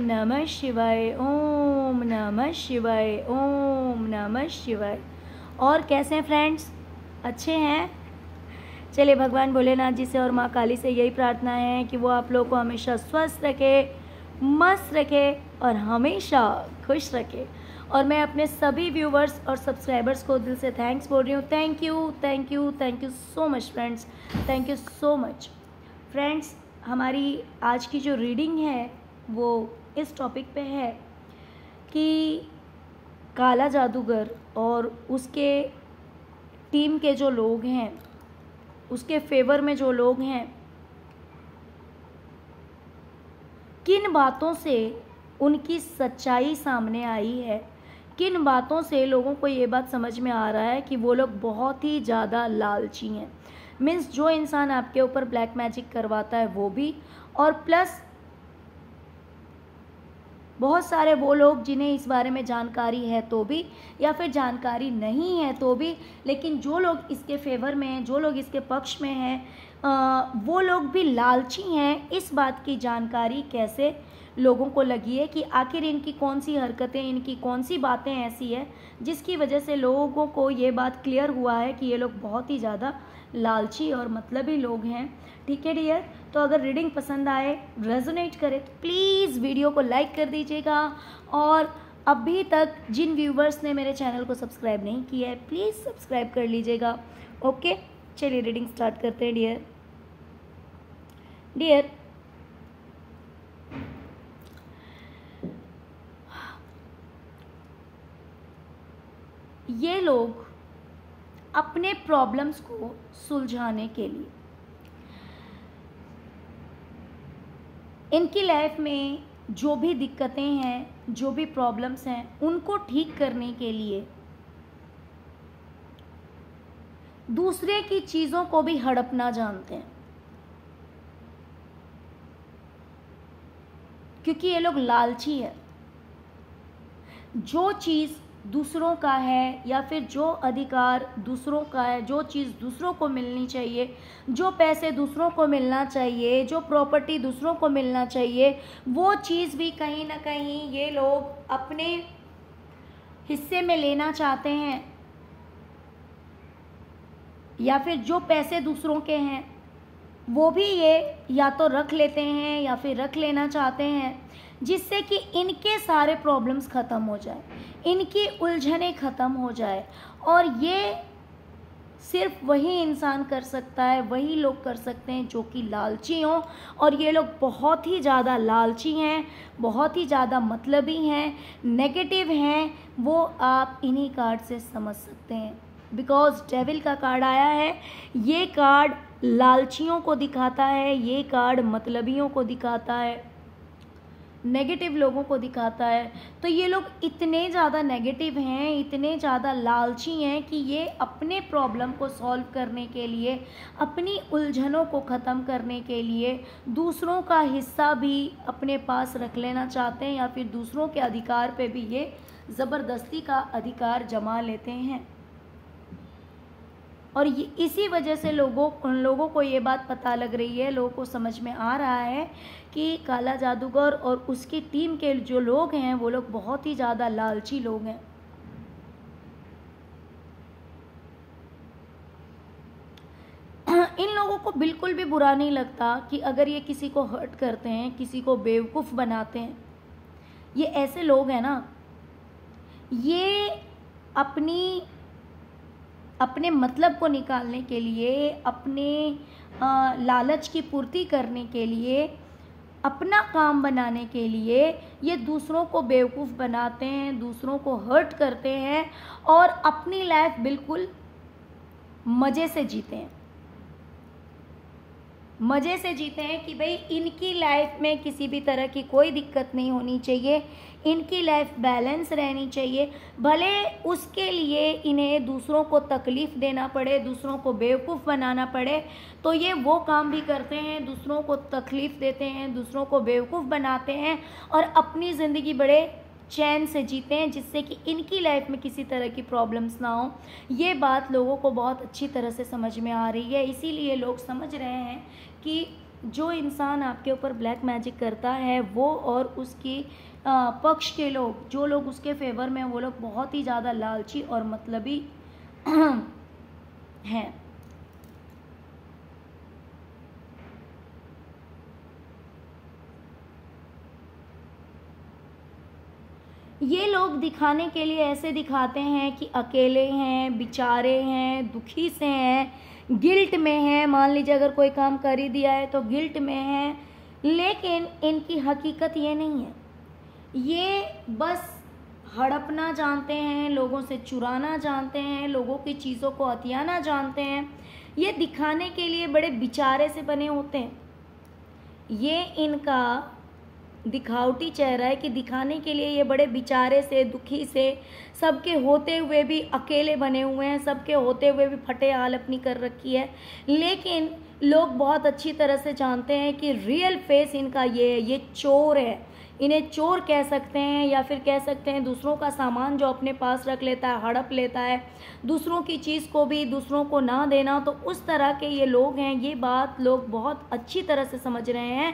नमः शिवाय, ओम नमः शिवाय, ओम नमः शिवाय। और कैसे हैं फ्रेंड्स, अच्छे हैं? चलिए भगवान भोलेनाथ जी से और माँ काली से यही प्रार्थना है कि वो आप लोगों को हमेशा स्वस्थ रखे, मस्त रखे और हमेशा खुश रखे। और मैं अपने सभी व्यूवर्स और सब्सक्राइबर्स को दिल से थैंक्स बोल रही हूँ। Thank you, thank you, thank you so much friends, thank you so much friends. हमारी आज की जो रीडिंग है वो इस टॉपिक पे है कि काला जादूगर और उसके टीम के जो लोग हैं, उसके फेवर में जो लोग हैं, किन बातों से उनकी सच्चाई सामने आई है, किन बातों से लोगों को ये बात समझ में आ रहा है कि वो लोग बहुत ही ज़्यादा लालची हैं। मीन्स जो इंसान आपके ऊपर ब्लैक मैजिक करवाता है वो भी, और प्लस बहुत सारे वो लोग जिन्हें इस बारे में जानकारी है तो भी, या फिर जानकारी नहीं है तो भी, लेकिन जो लोग इसके फेवर में हैं, जो लोग इसके पक्ष में हैं, वो लोग भी लालची हैं। इस बात की जानकारी कैसे लोगों को लगी है कि आखिर इनकी कौन सी हरकतें, इनकी कौन सी बातें ऐसी है जिसकी वजह से लोगों को ये बात क्लियर हुआ है कि ये लोग बहुत ही ज़्यादा लालची और मतलबी लोग हैं। ठीक है डियर, तो अगर रीडिंग पसंद आए, रेजोनेट करे तो प्लीज़ वीडियो को लाइक कर दीजिएगा। और अभी तक जिन व्यूवर्स ने मेरे चैनल को सब्सक्राइब नहीं किया है प्लीज़ सब्सक्राइब कर लीजिएगा। ओके, चलिए रीडिंग स्टार्ट करते हैं डियर। डियर, ये लोग अपने प्रॉब्लम्स को सुलझाने के लिए, इनकी लाइफ में जो भी दिक्कतें हैं, जो भी प्रॉब्लम्स हैं, उनको ठीक करने के लिए दूसरे की चीज़ों को भी हड़पना जानते हैं। क्योंकि ये लोग लालची है। जो चीज़ दूसरों का है या फिर जो अधिकार दूसरों का है, जो चीज़ दूसरों को मिलनी चाहिए, जो पैसे दूसरों को मिलना चाहिए, जो प्रॉपर्टी दूसरों को मिलना चाहिए, वो चीज़ भी कहीं ना कहीं ये लोग अपने हिस्से में लेना चाहते हैं। या फिर जो पैसे दूसरों के हैं वो भी ये या तो रख लेते हैं या फिर रख लेना चाहते हैं, जिससे कि इनके सारे प्रॉब्लम्स ख़त्म हो जाए, इनकी उलझनें ख़त्म हो जाए। और ये सिर्फ वही इंसान कर सकता है, वही लोग कर सकते हैं जो कि लालची हों। और ये लोग बहुत ही ज़्यादा लालची हैं, बहुत ही ज़्यादा मतलबी हैं, नेगेटिव हैं। वो आप इन्हीं कार्ड से समझ सकते हैं। बिकॉज डेविल का कार्ड आया है, ये कार्ड लालचियों को दिखाता है, ये कार्ड मतलबियों को दिखाता है, नेगेटिव लोगों को दिखाता है। तो ये लोग इतने ज़्यादा नेगेटिव हैं, इतने ज़्यादा लालची हैं कि ये अपने प्रॉब्लम को सॉल्व करने के लिए, अपनी उलझनों को ख़त्म करने के लिए दूसरों का हिस्सा भी अपने पास रख लेना चाहते हैं, या फिर दूसरों के अधिकार पे भी ये ज़बरदस्ती का अधिकार जमा लेते हैं। और ये इसी वजह से उन लोगों को ये बात पता लग रही है, लोगों को समझ में आ रहा है कि काला जादूगर और उसकी टीम के जो लोग हैं वो लोग बहुत ही ज़्यादा लालची लोग हैं। इन लोगों को बिल्कुल भी बुरा नहीं लगता कि अगर ये किसी को हर्ट करते हैं, किसी को बेवकूफ़ बनाते हैं। ये ऐसे लोग हैं ना, ये अपने मतलब को निकालने के लिए, अपने लालच की पूर्ति करने के लिए, अपना काम बनाने के लिए ये दूसरों को बेवकूफ़ बनाते हैं, दूसरों को हर्ट करते हैं और अपनी लाइफ बिल्कुल मज़े से जीते हैं। मज़े से जीते हैं कि भाई इनकी लाइफ में किसी भी तरह की कोई दिक्कत नहीं होनी चाहिए, इनकी लाइफ बैलेंस रहनी चाहिए। भले उसके लिए इन्हें दूसरों को तकलीफ़ देना पड़े, दूसरों को बेवकूफ़ बनाना पड़े, तो ये वो काम भी करते हैं, दूसरों को तकलीफ़ देते हैं, दूसरों को बेवकूफ़ बनाते हैं और अपनी ज़िंदगी बड़े चैन से जीते हैं, जिससे कि इनकी लाइफ में किसी तरह की प्रॉब्लम्स ना हो। ये बात लोगों को बहुत अच्छी तरह से समझ में आ रही है, इसीलिए लोग समझ रहे हैं कि जो इंसान आपके ऊपर ब्लैक मैजिक करता है वो और उसकी पक्ष के लोग, जो लोग उसके फेवर में, वो लोग बहुत ही ज़्यादा लालची और मतलबी हैं। ये लोग दिखाने के लिए ऐसे दिखाते हैं कि अकेले हैं, बेचारे हैं, दुखी से हैं, गिल्ट में हैं। मान लीजिए अगर कोई काम कर ही दिया है तो गिल्ट में हैं, लेकिन इनकी हकीकत ये नहीं है। ये बस हड़पना जानते हैं, लोगों से चुराना जानते हैं, लोगों की चीज़ों को हथियाना जानते हैं। ये दिखाने के लिए बड़े बेचारे से बने होते हैं। ये इनका दिखावटी चेहरा है कि दिखाने के लिए ये बड़े बेचारे से, दुखी से, सबके होते हुए भी अकेले बने हुए हैं, सबके होते हुए भी फटे हाल अपनी कर रखी है। लेकिन लोग बहुत अच्छी तरह से जानते हैं कि रियल फेस इनका ये है, ये चोर है। इन्हें चोर कह सकते हैं या फिर कह सकते हैं दूसरों का सामान जो अपने पास रख लेता है, हड़प लेता है, दूसरों की चीज़ को भी दूसरों को ना देना। तो उस तरह के ये लोग हैं। ये बात लोग बहुत अच्छी तरह से समझ रहे हैं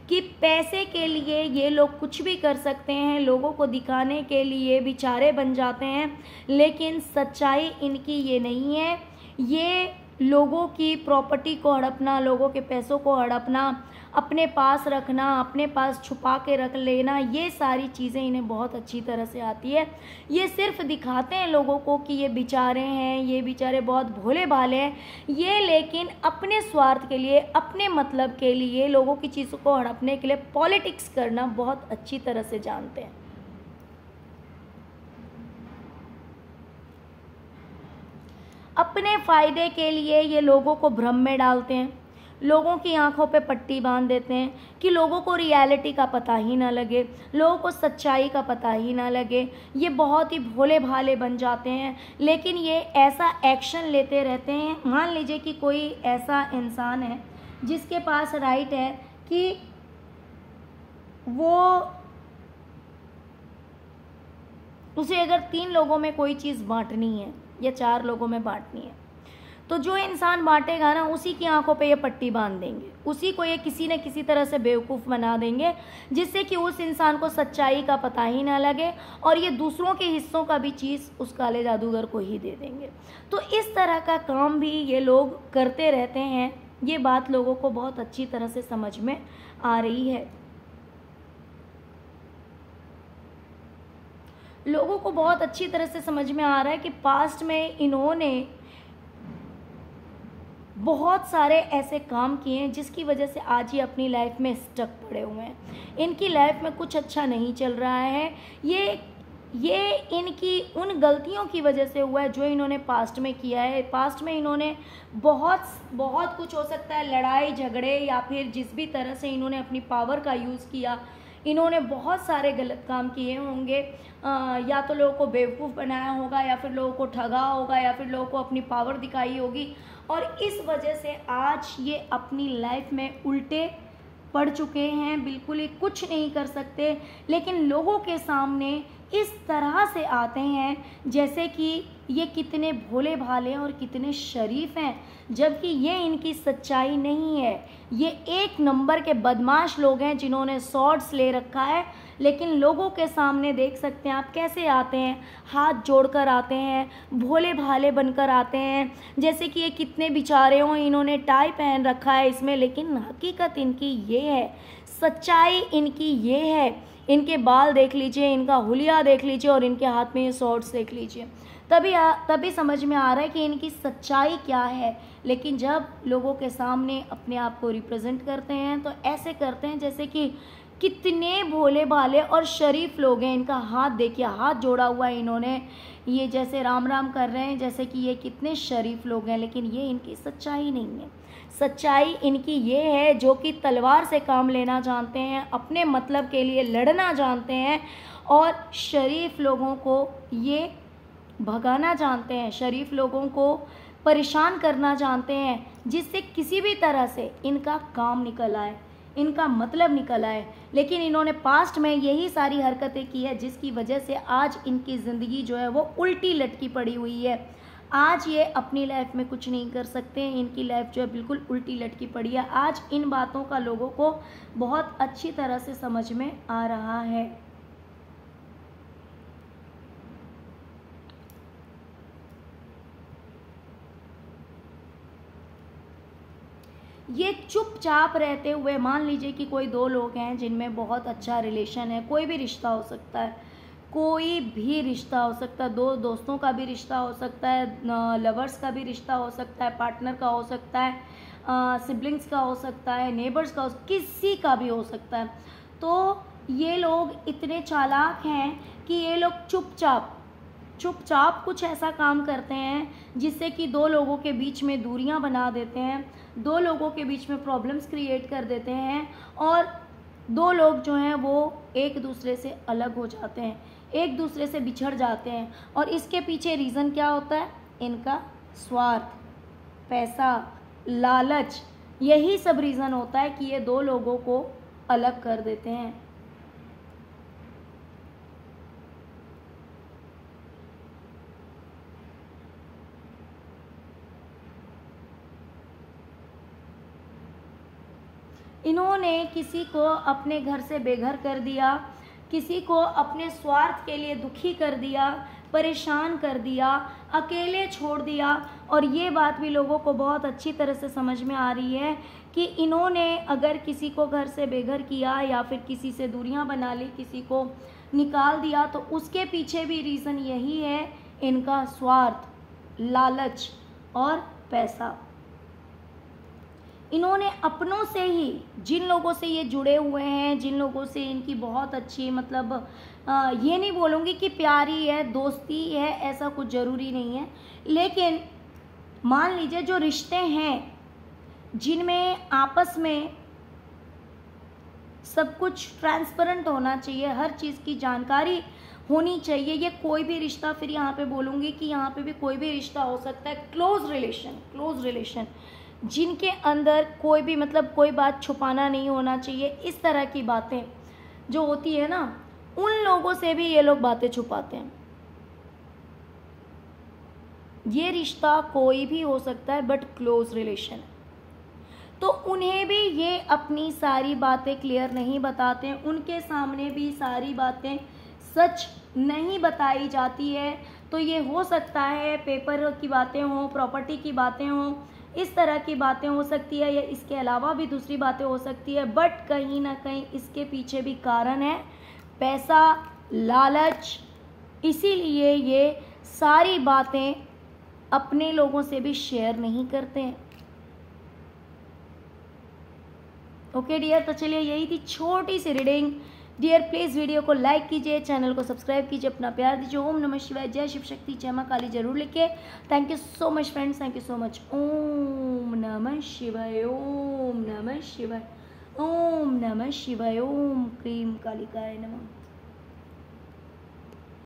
कि पैसे के लिए ये लोग कुछ भी कर सकते हैं, लोगों को दिखाने के लिए बेचारे बन जाते हैं। लेकिन सच्चाई इनकी ये नहीं है। ये लोगों की प्रॉपर्टी को हड़पना, लोगों के पैसों को हड़पना, अपने पास रखना, अपने पास छुपा के रख लेना, ये सारी चीज़ें इन्हें बहुत अच्छी तरह से आती है। ये सिर्फ दिखाते हैं लोगों को कि ये बेचारे हैं, ये बेचारे बहुत भोले भाले हैं। ये लेकिन अपने स्वार्थ के लिए, अपने मतलब के लिए, लोगों की चीज़ों को हड़पने के लिए पॉलिटिक्स करना बहुत अच्छी तरह से जानते हैं। अपने फ़ायदे के लिए ये लोगों को भ्रम में डालते हैं, लोगों की आंखों पे पट्टी बांध देते हैं कि लोगों को रियलिटी का पता ही ना लगे, लोगों को सच्चाई का पता ही ना लगे। ये बहुत ही भोले भाले बन जाते हैं। लेकिन ये ऐसा एक्शन लेते रहते हैं। मान लीजिए कि कोई ऐसा इंसान है जिसके पास राइट है कि वो उसे अगर 3 लोगों में कोई चीज़ बांटनी है या 4 लोगों में बांटनी है, तो जो इंसान बांटेगा ना, उसी की आंखों पे ये पट्टी बांध देंगे, उसी को ये किसी न किसी तरह से बेवकूफ़ बना देंगे, जिससे कि उस इंसान को सच्चाई का पता ही ना लगे और ये दूसरों के हिस्सों का भी चीज़ उस काले जादूगर को ही दे देंगे। तो इस तरह का काम भी ये लोग करते रहते हैं। ये बात लोगों को बहुत अच्छी तरह से समझ में आ रही है। लोगों को बहुत अच्छी तरह से समझ में आ रहा है कि पास्ट में इन्होंने बहुत सारे ऐसे काम किए हैं जिसकी वजह से आज ये अपनी लाइफ में स्टक पड़े हुए हैं। इनकी लाइफ में कुछ अच्छा नहीं चल रहा है। ये इनकी उन गलतियों की वजह से हुआ है जो इन्होंने पास्ट में किया है। पास्ट में इन्होंने बहुत कुछ, हो सकता है लड़ाई झगड़े या फिर जिस भी तरह से इन्होंने अपनी पावर का यूज़ किया, इन्होंने बहुत सारे गलत काम किए होंगे। या तो लोगों को बेवकूफ़ बनाया होगा, या फिर लोगों को ठगा होगा, या फिर लोगों को अपनी पावर दिखाई होगी, और इस वजह से आज ये अपनी लाइफ में उल्टे पड़ चुके हैं, बिल्कुल ही कुछ नहीं कर सकते। लेकिन लोगों के सामने इस तरह से आते हैं जैसे कि ये कितने भोले भाले और कितने शरीफ हैं, जबकि ये इनकी सच्चाई नहीं है। ये एक नंबर के बदमाश लोग हैं जिन्होंने सॉर्ड्स ले रखा है। लेकिन लोगों के सामने देख सकते हैं आप कैसे आते हैं, हाथ जोड़कर आते हैं, भोले भाले बनकर आते हैं, जैसे कि ये कितने बेचारे हों, इन्होंने टाई पहन रखा है इसमें, लेकिन हकीकत इनकी ये है, सच्चाई इनकी ये है। इनके बाल देख लीजिए, इनका हुलिया देख लीजिए और इनके हाथ में ये सॉर्ड्स देख लीजिए, तभी समझ में आ रहा है कि इनकी सच्चाई क्या है। लेकिन जब लोगों के सामने अपने आप को रिप्रेजेंट करते हैं तो ऐसे करते हैं जैसे कि कितने भोले भाले और शरीफ लोग हैं। इनका हाथ देखिए, हाथ जोड़ा हुआ है इन्होंने, ये जैसे राम राम कर रहे हैं, जैसे कि ये कितने शरीफ लोग हैं। लेकिन ये इनकी सच्चाई नहीं है। सच्चाई इनकी ये है जो कि तलवार से काम लेना जानते हैं, अपने मतलब के लिए लड़ना जानते हैं और शरीफ लोगों को ये भगाना जानते हैं, शरीफ लोगों को परेशान करना जानते हैं, जिससे किसी भी तरह से इनका काम निकल आए, इनका मतलब निकल आए। लेकिन इन्होंने पास्ट में यही सारी हरकतें की है जिसकी वजह से आज इनकी ज़िंदगी जो है वो उल्टी लटकी पड़ी हुई है। आज ये अपनी लाइफ में कुछ नहीं कर सकते हैं, इनकी लाइफ जो है बिल्कुल उल्टी लटकी पड़ी है। आज इन बातों का लोगों को बहुत अच्छी तरह से समझ में आ रहा है। ये चुपचाप रहते हुए, मान लीजिए कि कोई दो लोग हैं जिनमें बहुत अच्छा रिलेशन है, कोई भी रिश्ता हो सकता है, कोई भी रिश्ता हो सकता है, दो दोस्तों का भी रिश्ता हो सकता है, लवर्स का भी रिश्ता हो सकता है, पार्टनर का हो सकता है, सिबलिंग्स का हो सकता है, नेबर्स का किसी का भी हो सकता है। तो ये लोग इतने चालाक हैं कि ये लोग चुपचाप कुछ ऐसा काम करते हैं जिससे कि दो लोगों के बीच में दूरियां बना देते हैं, दो लोगों के बीच में प्रॉब्लम्स क्रिएट कर देते हैं, और दो लोग जो हैं वो एक दूसरे से अलग हो जाते हैं, एक दूसरे से बिछड़ जाते हैं। और इसके पीछे रीज़न क्या होता है? इनका स्वार्थ, पैसा, लालच, यही सब रीज़न होता है कि ये दो लोगों को अलग कर देते हैं। इन्होंने किसी को अपने घर से बेघर कर दिया, किसी को अपने स्वार्थ के लिए दुखी कर दिया, परेशान कर दिया, अकेले छोड़ दिया। और ये बात भी लोगों को बहुत अच्छी तरह से समझ में आ रही है कि इन्होंने अगर किसी को घर से बेघर किया या फिर किसी से दूरियां बना ली, किसी को निकाल दिया, तो उसके पीछे भी रीज़न यही है, इनका स्वार्थ, लालच और पैसा। इन्होंने अपनों से ही, जिन लोगों से ये जुड़े हुए हैं, जिन लोगों से इनकी बहुत अच्छी, मतलब ये नहीं बोलूँगी कि प्यारी है, दोस्ती है, ऐसा कुछ ज़रूरी नहीं है, लेकिन मान लीजिए जो रिश्ते हैं जिनमें आपस में सब कुछ ट्रांसपेरेंट होना चाहिए, हर चीज़ की जानकारी होनी चाहिए, ये कोई भी रिश्ता, फिर यहाँ पे बोलूँगी कि यहाँ पे भी कोई भी रिश्ता हो सकता है, क्लोज रिलेशन जिनके अंदर कोई भी, मतलब कोई बात छुपाना नहीं होना चाहिए, इस तरह की बातें जो होती है ना, उन लोगों से भी ये लोग बातें छुपाते हैं। ये रिश्ता कोई भी हो सकता है बट क्लोज रिलेशन है, तो उन्हें भी ये अपनी सारी बातें क्लियर नहीं बताते हैं, उनके सामने भी सारी बातें सच नहीं बताई जाती है। तो ये हो सकता है पेपर की बातें हों, प्रॉपर्टी की बातें हों, इस तरह की बातें हो सकती है, या इसके अलावा भी दूसरी बातें हो सकती है, बट कहीं ना कहीं इसके पीछे भी कारण है पैसा, लालच। इसीलिए ये सारी बातें अपने लोगों से भी शेयर नहीं करते हैं। ओके डियर, तो चलिए यही थी छोटी सी रीडिंग। डियर प्लीज़ वीडियो को लाइक कीजिए, चैनल को सब्सक्राइब कीजिए, अपना प्यार दीजिए। ओम नमः शिवाय, जय शिव शक्ति, जय मां काली जरूर लिखिए। Thank you so much friends, thank you so much. ओम नमः शिवाय, ओम नमः शिवाय, ओम नमः शिवाय, ओम क्रीम कालिकाय नमः।